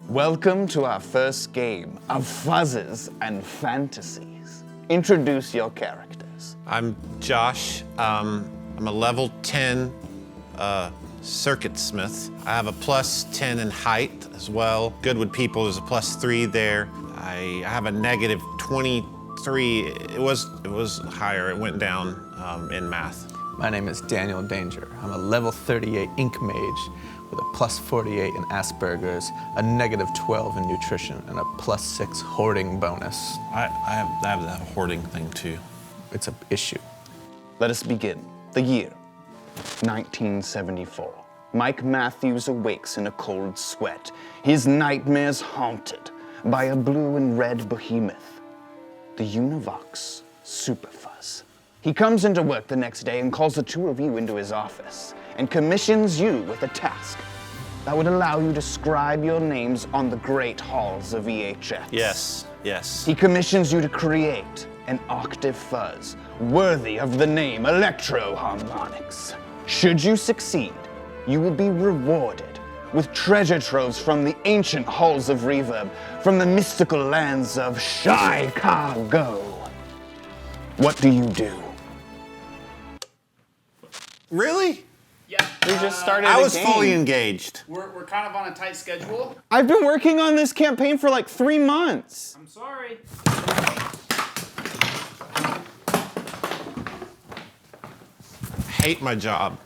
Welcome to our first game of Fuzzes and Fantasies. Introduce your characters. I'm Josh. I'm a level 10 circuit smith. I have a plus 10 in height as well. Good with people, there's a plus 3 there. I have a negative 23. It was higher, it went down in math. My name is Daniel Danger. I'm a level 38 ink mage with a plus 48 in Asperger's, a negative 12 in nutrition, and a plus 6 hoarding bonus. I have that hoarding thing too. It's an issue. Let us begin. The year, 1974. Mike Matthews awakes in a cold sweat, his nightmares haunted by a blue and red behemoth, the Univox Superfuzz. He comes into work the next day and calls the two of you into his office and commissions you with a task that would allow you to scribe your names on the great halls of EHX. Yes. He commissions you to create an octave fuzz worthy of the name Electro-Harmonix. Should you succeed, you will be rewarded with treasure troves from the ancient halls of Reverb, from the mystical lands of Chicago. What do you do? Really? Yeah. We just started I a was game. fully engaged. We're kind of on a tight schedule. I've been working on this campaign for like 3 months. I'm sorry. Hate my job.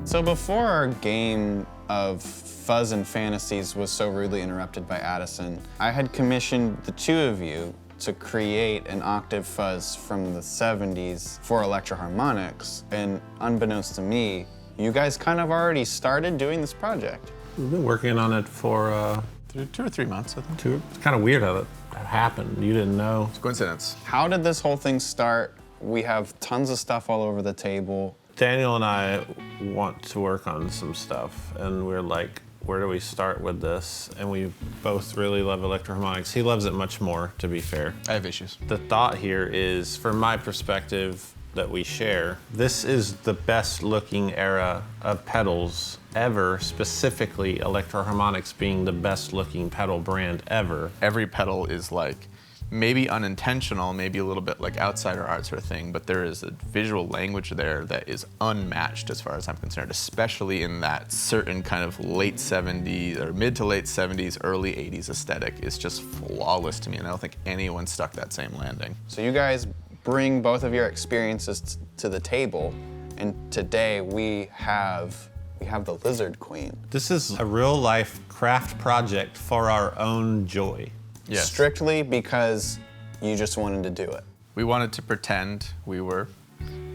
So before our game of Fuzz and Fantasies was so rudely interrupted by Addison, I had commissioned the two of you to create an octave fuzz from the 70s for Electro-Harmonix, and unbeknownst to me, you guys kind of already started doing this project. We've been working on it for 2 or 3 months, I think. It's kind of weird how that happened. You didn't know. It's coincidence. How did this whole thing start? We have tons of stuff all over the table. Daniel and I want to work on some stuff, and we're like, where do we start with this? And we both really love Electro-Harmonix. He loves it much more, to be fair. I have issues. The thought here is, from my perspective that we share, this is the best looking era of pedals ever, specifically Electro-Harmonix being the best looking pedal brand ever. Every pedal is like, maybe unintentional, maybe a little bit like outsider art sort of thing, but there is a visual language there that is unmatched as far as I'm concerned, especially in that certain kind of late 70s or mid to late 70s, early 80s aesthetic. It's just flawless to me, and I don't think anyone stuck that same landing. So you guys bring both of your experiences to the table, and today we have the Lizard Queen. This is a real life craft project for our own joy. Yes. Strictly because you just wanted to do it. We wanted to pretend we were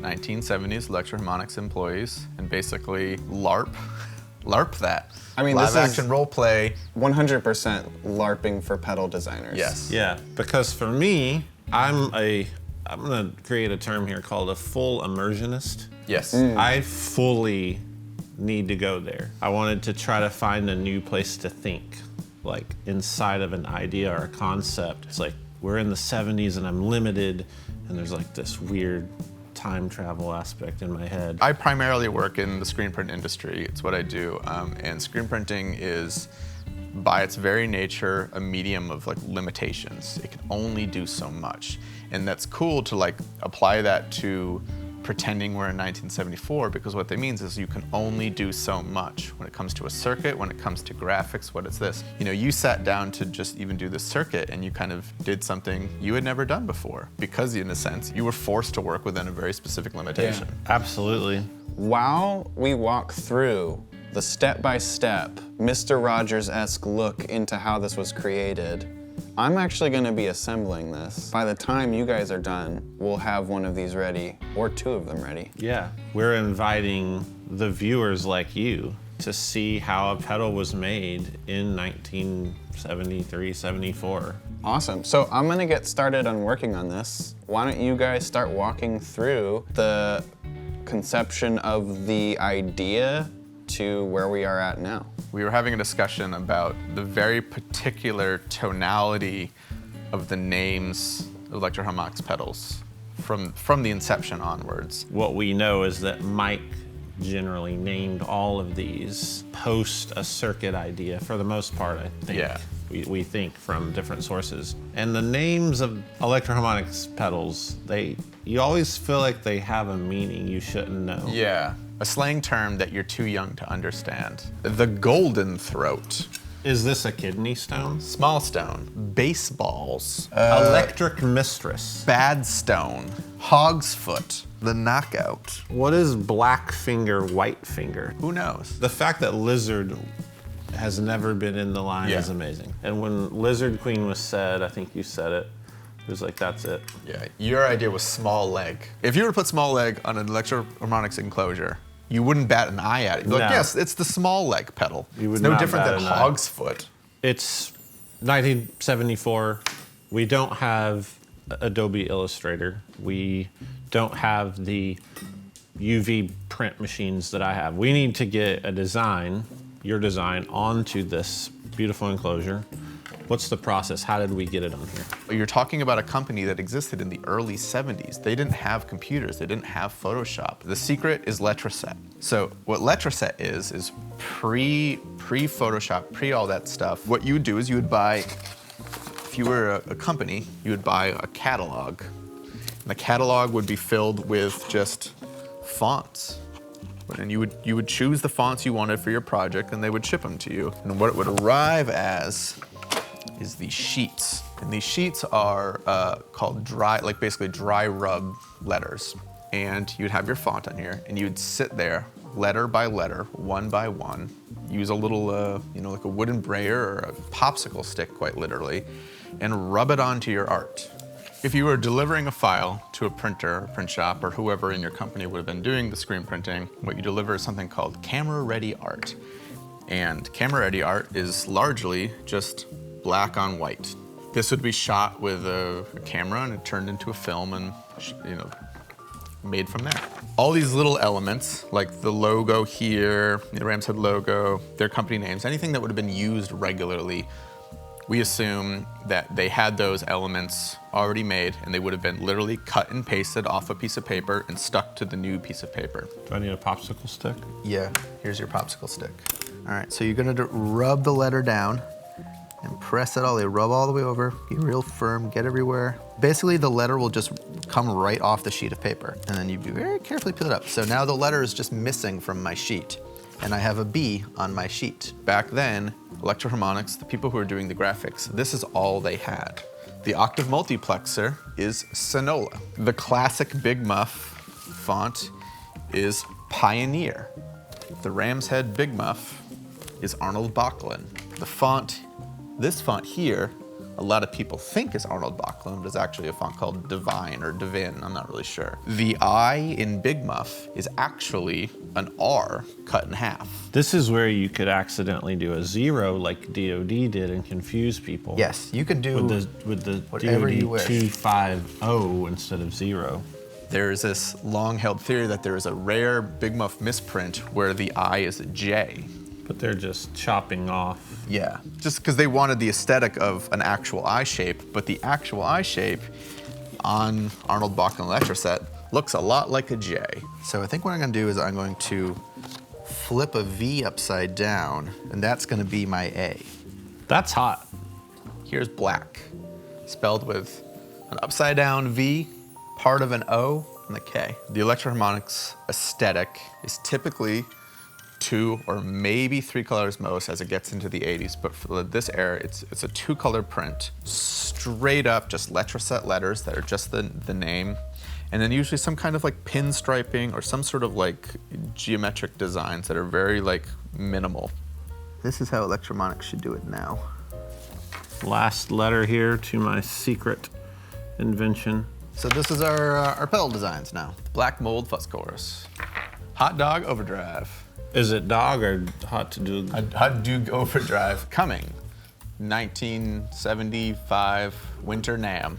1970s Electro-Harmonix employees and basically LARP that. I mean, live this is action role play. 100% LARPing for pedal designers. Yes. Yeah, because for me, I'm gonna create a term here called a full immersionist. Yes. I fully need to go there. I wanted to try to find a new place to think, like inside of an idea or a concept. It's like we're in the 70s and I'm limited, and there's like this weird time travel aspect in my head. I primarily work in the screen print industry. It's what I do, and screen printing is, by its very nature, a medium of like limitations. It can only do so much, and that's cool to like apply that to pretending we're in 1974, because what that means is you can only do so much when it comes to a circuit, when it comes to graphics. What is this? You know, you sat down to just even do this circuit and you kind of did something you had never done before, because in a sense, you were forced to work within a very specific limitation. Absolutely. While we walk through the step-by-step, Mr. Rogers-esque look into how this was created, I'm actually gonna be assembling this. By the time you guys are done, we'll have one of these ready, or 2 of them ready. Yeah, we're inviting the viewers like you to see how a pedal was made in 1973, 74. Awesome, so I'm gonna get started on working on this. Why don't you guys start walking through the conception of the idea to where we are at now? We were having a discussion about the very particular tonality of the names Electro-Harmonix pedals from the inception onwards. What we know is that Mike generally named all of these post a circuit idea for the most part, I think. Yeah. We think from different sources. And the names of Electro-Harmonix pedals, you always feel like they have a meaning you shouldn't know. Yeah, a slang term that you're too young to understand. The golden throat. Is this a kidney stone? Small stone. Baseballs. Electric mistress. Bad stone. Hog's foot. The knockout. What is black finger, white finger? Who knows? The fact that lizard has never been in the line is amazing. And when Lizard Queen was said, I think you said it, it was like, that's it. Yeah, your idea was small leg. If you were to put small leg on an Electro-Harmonix enclosure, you wouldn't bat an eye at it. You'd be like, yes, it's the small leg pedal. It's no different than Hog's foot. It's 1974. We don't have Adobe Illustrator. We don't have the UV print machines that I have. We need to get a design, your design, onto this beautiful enclosure. What's the process? How did we get it on here? You're talking about a company that existed in the early 70s. They didn't have computers. They didn't have Photoshop. The secret is Letraset. So what Letraset is pre-Photoshop, pre all that stuff. What you would do is you would buy, if you were a company, you would buy a catalog. And the catalog would be filled with just fonts. And you would choose the fonts you wanted for your project, and they would ship them to you. And what it would arrive as is these sheets. And these sheets are called basically dry rub letters. And you'd have your font on here, and you'd sit there, letter by letter, one by one, use a little, like a wooden brayer or a popsicle stick, quite literally, and rub it onto your art. If you were delivering a file to a printer, print shop, or whoever in your company would have been doing the screen printing, what you deliver is something called camera-ready art. And camera-ready art is largely just black on white. This would be shot with a camera, and it turned into a film and, made from there. All these little elements, like the logo here, the Rams Head logo, their company names, anything that would have been used regularly, we assume that they had those elements already made, and they would have been literally cut and pasted off a piece of paper and stuck to the new piece of paper. Do I need a popsicle stick? Yeah, here's your popsicle stick. All right, so you're gonna rub the letter down and press it all the way, rub all the way over, be real firm, get everywhere. Basically, the letter will just come right off the sheet of paper, and then you very carefully peel it up. So now the letter is just missing from my sheet, and I have a B on my sheet. Back then, Electro-Harmonix, the people who were doing the graphics, this is all they had. The octave multiplexer is Sonola. The classic Big Muff font is Pioneer. The Ram's Head Big Muff is Arnold Backlund. The font, this font here, a lot of people think is Arnold Backlund, but it's actually a font called Divine or Divin, I'm not really sure. The I in Big Muff is actually an R cut in half. This is where you could accidentally do a 0 like DOD did and confuse people. Yes, you could do with the whatever DOD you wish. 250 instead of 0. There's this long-held theory that there is a rare Big Muff misprint where the I is a J. But they're just chopping off. Yeah, just because they wanted the aesthetic of an actual eye shape, but the actual eye shape on Arnold Backlund Electroset looks a lot like a J. So I think what I'm gonna do is I'm going to flip a V upside down, and that's gonna be my A. That's hot. Here's black, spelled with an upside down V, part of an O, and a K. The Electro-Harmonix aesthetic is typically 2 or maybe 3 colors most as it gets into the 80s, but for this era, it's a 2-color print, straight up just Letraset letters that are just the name, and then usually some kind of like pinstriping or some sort of like geometric designs that are very like minimal. This is how Electro-Harmonix should do it now. Last letter here to my secret invention. So this is our pedal designs now. Black Mold Fuzz Chorus. Hot Dog Overdrive. Is it dog or hot to do? Hot Dog Overdrive coming 1975 Winter NAMM.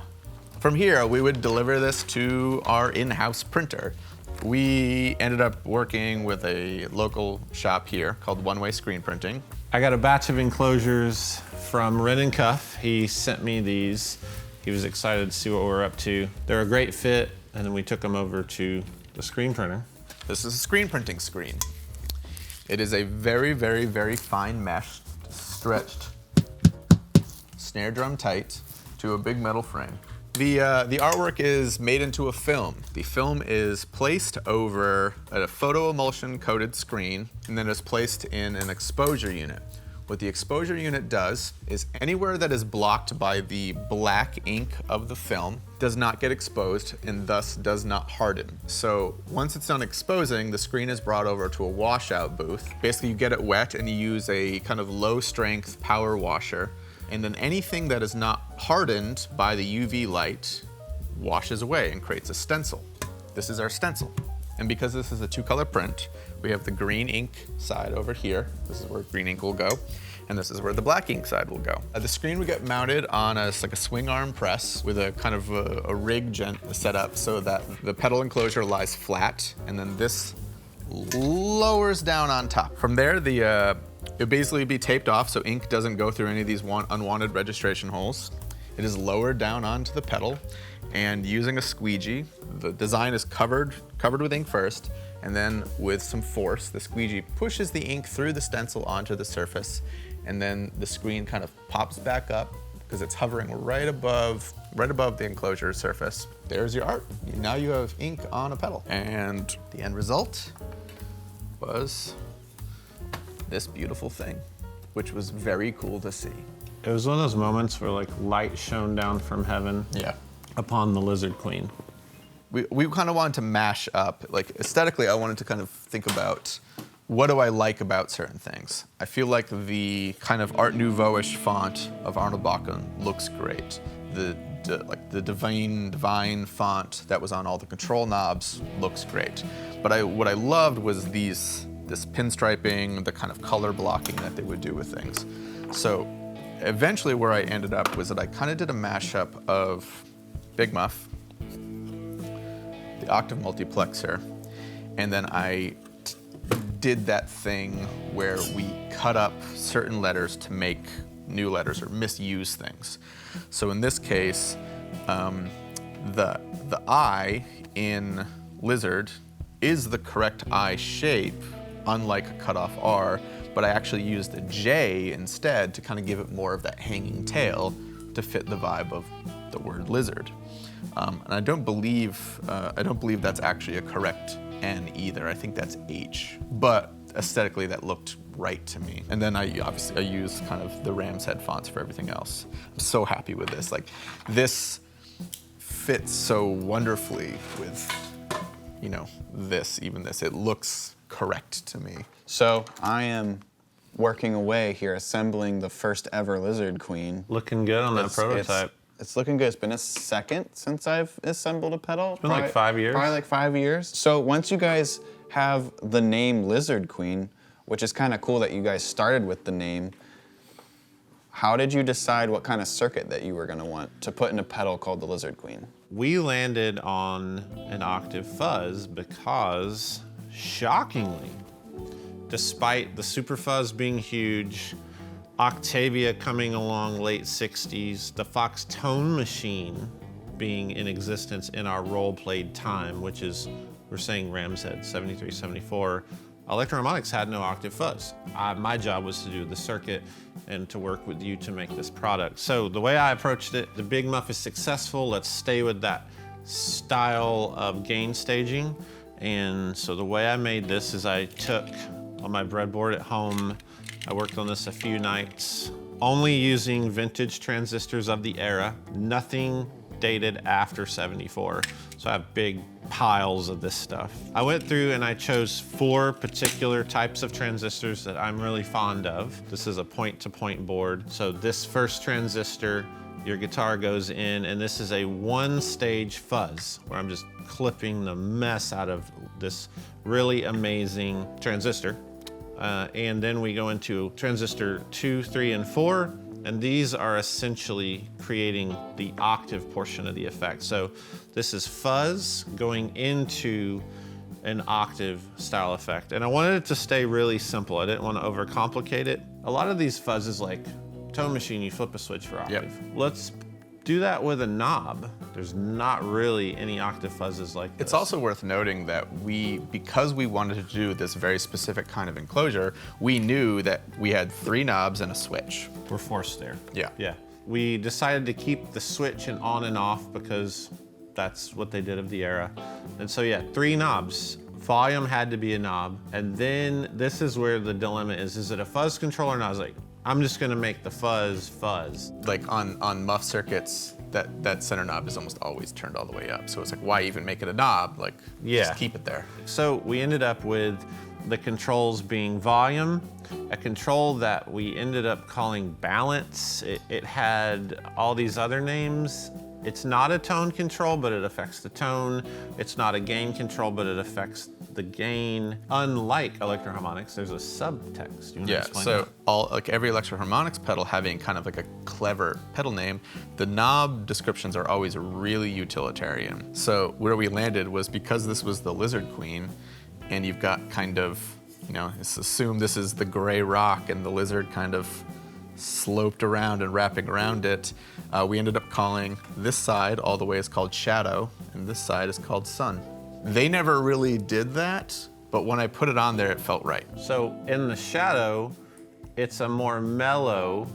From here, we would deliver this to our in-house printer. We ended up working with a local shop here called One Way Screen Printing. I got a batch of enclosures from Ren and Cuff. He sent me these He was excited to see what we're up to. They're a great fit, and then we took them over to the screen printer. This is a screen printing screen. It is a very, very, very fine mesh, stretched, snare drum tight to a big metal frame. The artwork is made into a film. The film is placed over a photo emulsion coated screen, and then is placed in an exposure unit. What the exposure unit does is anywhere that is blocked by the black ink of the film does not get exposed and thus does not harden. So once it's done exposing, the screen is brought over to a washout booth. Basically, you get it wet and you use a kind of low strength power washer. And then anything that is not hardened by the UV light washes away and creates a stencil. This is our stencil. And because this is a 2-color print, we have the green ink side over here. This is where green ink will go. And this is where the black ink side will go. The screen would get mounted on like a swing arm press with a kind of a rig set up so that the pedal enclosure lies flat, and then this lowers down on top. From there, it basically be taped off so ink doesn't go through any of these unwanted registration holes. It is lowered down onto the pedal, and using a squeegee, the design is covered with ink first, and then with some force, the squeegee pushes the ink through the stencil onto the surface, and then the screen kind of pops back up because it's hovering right above the enclosure surface. There's your art. Now you have ink on a pedal. And the end result was this beautiful thing, which was very cool to see. It was one of those moments where like light shone down from heaven upon the Lizard Queen. We kind of wanted to mash up, like aesthetically, I wanted to kind of think about what do I like about certain things. I feel like the kind of Art Nouveau-ish font of Arnold Bacon looks great. Like the divine font that was on all the control knobs looks great. But what I loved was this pinstriping, the kind of color blocking that they would do with things. So eventually where I ended up was that I kind of did a mashup of Big Muff, the octave multiplexer, and then I did that thing where we cut up certain letters to make new letters or misuse things. So in this case, the I in Lizard is the correct I shape, unlike a cutoff R, but I actually used a J instead to kind of give it more of that hanging tail to fit the vibe of the word lizard. And I don't believe that's actually a correct N either. I think that's H. But aesthetically, that looked right to me. And then I use kind of the Ram's Head fonts for everything else. I'm so happy with this. Like, this fits so wonderfully with, this. It looks correct to me. So I am working away here, assembling the first ever Lizard Queen. Looking good on that prototype. It's looking good. It's been a second since I've assembled a pedal. It's been like 5 years. Probably like 5 years. So once you guys have the name Lizard Queen, which is kind of cool that you guys started with the name, how did you decide what kind of circuit that you were going to want to put in a pedal called the Lizard Queen? We landed on an octave fuzz because, shockingly, despite the Super Fuzz being huge, Octavia coming along late 60s, the Fox Tone Machine being in existence in our role-played time, which is, we're saying Ram's Head, 73, 74, Electro-Harmonix had no octave fuzz. My job was to do the circuit and to work with you to make this product. So the way I approached it, the Big Muff is successful, let's stay with that style of gain staging. And so the way I made this is I took on my breadboard at home, I worked on this a few nights, only using vintage transistors of the era, nothing dated after 74. So I have big piles of this stuff. I went through and I chose 4 particular types of transistors that I'm really fond of. This is a point-to-point board. So this first transistor, your guitar goes in, and this is a 1-stage fuzz, where I'm just clipping the mess out of this really amazing transistor. And then we go into transistor 2, 3, and 4, and these are essentially creating the octave portion of the effect. So this is fuzz going into an octave style effect. And I wanted it to stay really simple. I didn't want to overcomplicate it. A lot of these fuzzes, like Tone Machine, you flip a switch for octave. Yep. Let's do that with a knob. There's not really any octave fuzzes like this. It's also worth noting that because we wanted to do this very specific kind of enclosure, we knew that we had 3 knobs and a switch. We're forced there. Yeah. Yeah. We decided to keep the switch and on and off because that's what they did of the era. And so yeah, 3 knobs. Volume had to be a knob. And then this is where the dilemma is. Is it a fuzz controller? And I was like, I'm just gonna make the fuzz. Like on muff circuits, that center knob is almost always turned all the way up. So it's like, why even make it a knob? Like, just keep it there. So we ended up with the controls being volume, a control that we ended up calling balance. It had all these other names. It's not a tone control, but it affects the tone. It's not a gain control, but it affects the gain. Unlike Electro-Harmonix, there's a subtext. You want to explain that? Every Electro-Harmonix pedal having kind of like a clever pedal name, the knob descriptions are always really utilitarian. So where we landed was because this was the Lizard Queen, and you've got kind of, let's assume this is the gray rock and the lizard kind of sloped around and wrapping around it. We ended up calling this side all the way is called Shadow, and this side is called Sun. They never really did that, but when I put it on there, it felt right. So in the Shadow, it's a more mellow,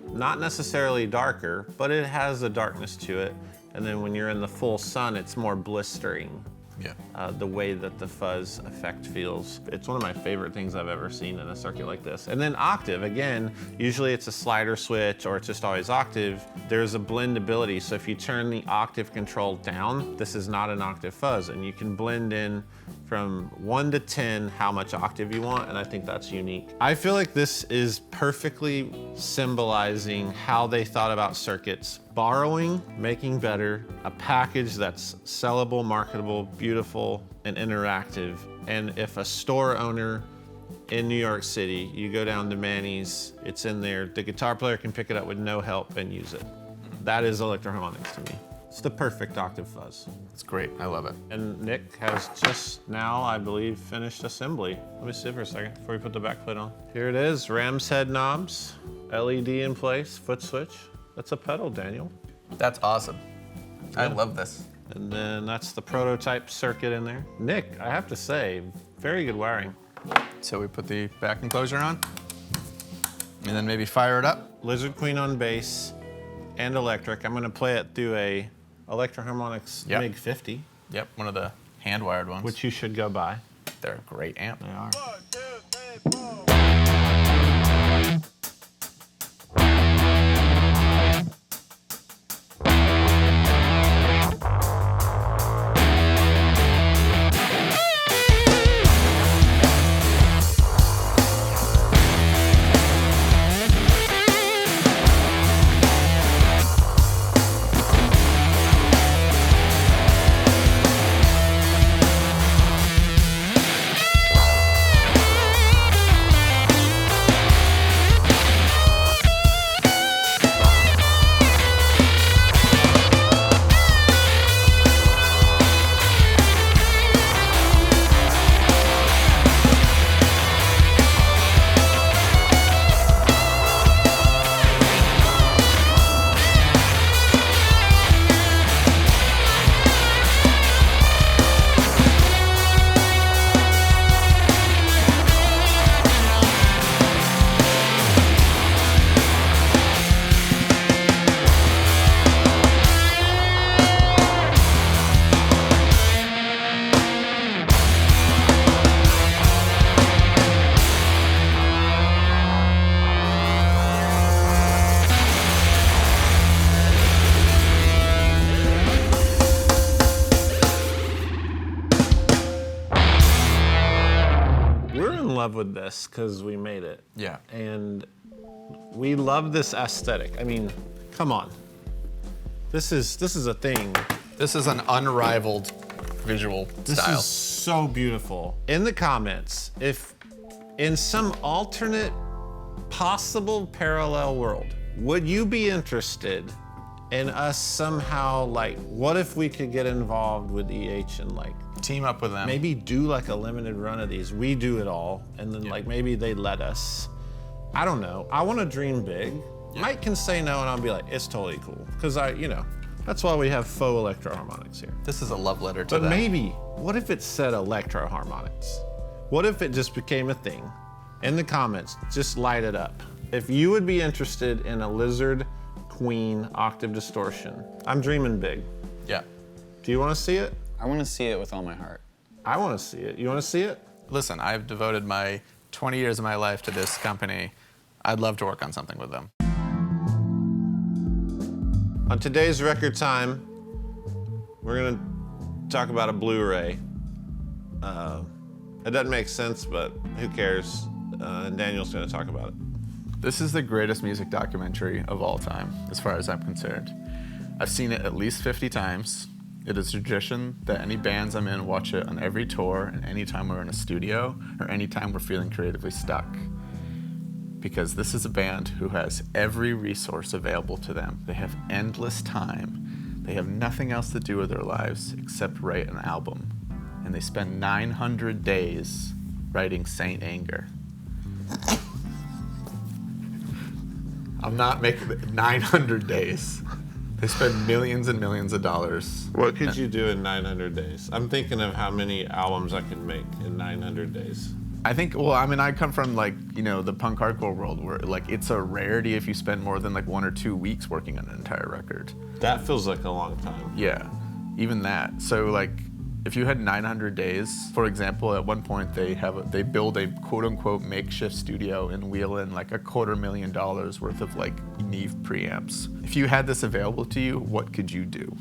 not necessarily darker, but it has a darkness to it. And then when you're in the full Sun, it's more blistering. Yeah. The way that the fuzz effect feels. It's one of my favorite things I've ever seen in a circuit like this. And then octave, again, usually it's a slider switch or it's just always octave. There's a blendability, so if you turn the octave control down, this is not an octave fuzz, and you can blend in from 1 to 10 how much octave you want, and I think that's unique. I feel like this is perfectly symbolizing how they thought about circuits. Borrowing, making better, a package that's sellable, marketable, beautiful, and interactive. And if a store owner in New York City, you go down to Manny's, it's in there, the guitar player can pick it up with no help and use it. That is Electro-Harmonix to me. It's the perfect octave fuzz. It's great, I love it. And Nick has just now, I believe, finished assembly. Let me see for a second before we put the backplate on. Here it is, ram's head knobs, LED in place, foot switch. That's a pedal, Daniel. That's awesome. I love this. And then that's the prototype circuit in there. Nick, I have to say, very good wiring. So we put the back enclosure on, and then maybe fire it up. Lizard Queen on bass and electric. I'm gonna play it through a Electro-Harmonix MiG 50. Yep, one of the hand-wired ones. Which you should go buy. They're a great amp. They are. 1, 2, 3, 4. Love with this because we made it. Yeah. And we love this aesthetic. I mean, come on. This is a thing. This is an unrivaled visual This style. is so beautiful. In the comments, if in some alternate possible parallel world, would you be interested in us somehow, like, what if we could get involved with EH and like Team up with them. maybe do like a limited run of these? We do it all, and then like maybe they let us. I don't know. I want to dream big. Mike can say no and I'll be like, it's totally cool. Because that's why we have faux Electro-Harmonix here. This is a love letter to But them. maybe, what if it said Electro-Harmonix? What if it just became a thing? In the comments, just light it up. If you would be interested in a Lizard Queen octave distortion, I'm dreaming big. Yeah. Do you want to see it? I want to see it with all my heart. I want to see it. You want to see it? Listen, I've devoted my 20 years of my life to this company. I'd love to work on something with them. On today's record time, we're gonna talk about a Blu-ray. It doesn't make sense, but who cares? And Daniel's gonna talk about it. This is the greatest music documentary of all time, as far as I'm concerned. I've seen it at least 50 times. It is a tradition that any bands I'm in watch it on every tour and any time we're in a studio or any time we're feeling creatively stuck. Because this is a band who has every resource available to them. They have endless time. They have nothing else to do with their lives except write an album. And they spend 900 days writing Saint Anger. I'm not making it 900 days. They spend millions and millions of dollars. What could you do in 900 days? I'm thinking of how many albums I can make in 900 days. I think, well, I mean, I come from the punk hardcore world where it's a rarity if you spend more than 1 or 2 weeks working on an entire record. That feels like a long time. Yeah, even that. So if you had 900 days, for example, at one point they build a quote unquote makeshift studio and wheel in $250,000 worth of Neve preamps. If you had this available to you, what could you do?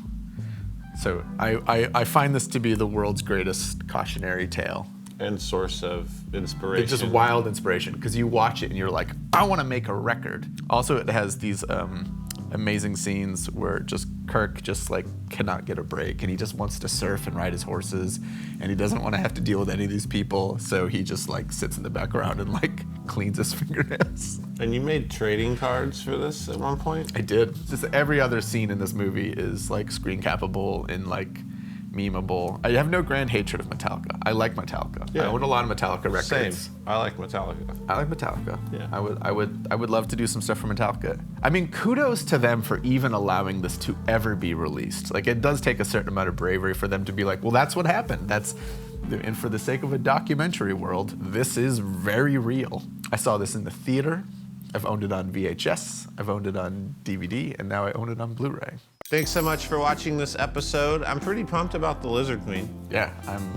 So I find this to be the world's greatest cautionary tale. And source of inspiration. It's just wild inspiration because you watch it and you're like, I want to make a record. Also, it has these amazing scenes where Kirk cannot get a break and he just wants to surf and ride his horses and he doesn't want to have to deal with any of these people, so he just sits in the background and cleans his fingernails. And you made trading cards for this at one point? I did. Just every other scene in this movie is screen capable and memeable. I have no grand hatred of Metallica. I like Metallica. Yeah. I own a lot of Metallica records. Same. I like Metallica. I like Metallica. Yeah. I would love to do some stuff for Metallica. I mean, kudos to them for even allowing this to ever be released. It does take a certain amount of bravery for them to be well, that's what happened. And for the sake of a documentary world, this is very real. I saw this in the theater. I've owned it on VHS. I've owned it on DVD, and now I own it on Blu-ray. Thanks so much for watching this episode. I'm pretty pumped about the Lizard Queen. Yeah, I'm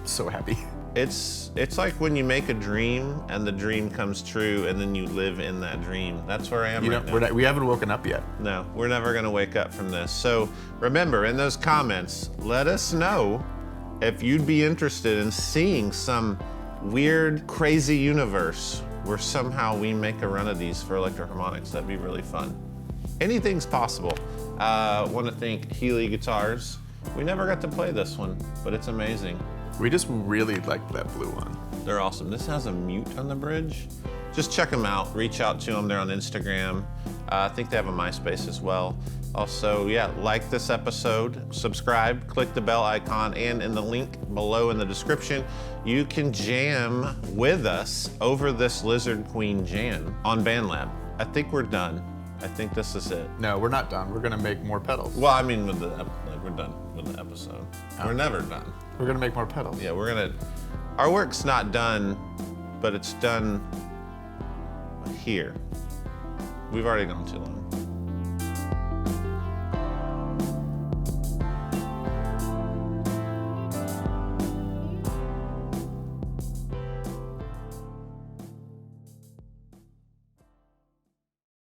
so happy. It's like when you make a dream and the dream comes true and then you live in that dream. That's where I am right now. We haven't woken up yet. No, we're never gonna wake up from this. So remember, in those comments, let us know if you'd be interested in seeing some weird, crazy universe where somehow we make a run of these for Electro-Harmonix. That'd be really fun. Anything's possible. Want to thank Healy Guitars. We never got to play this one, but it's amazing. We just really like that blue one. They're awesome. This has a mute on the bridge. Just check them out. Reach out to them. They're on Instagram. I think they have a MySpace as well. Also, yeah, like this episode, subscribe, click the bell icon, and in the link below in the description, you can jam with us over this Lizard Queen jam on BandLab. I think we're done. I think this is it. No, we're not done. We're gonna make more pedals. Well, I mean, we're done with the episode. We're never done. We're gonna make more pedals. Yeah, our work's not done, but it's done here. We've already gone too long.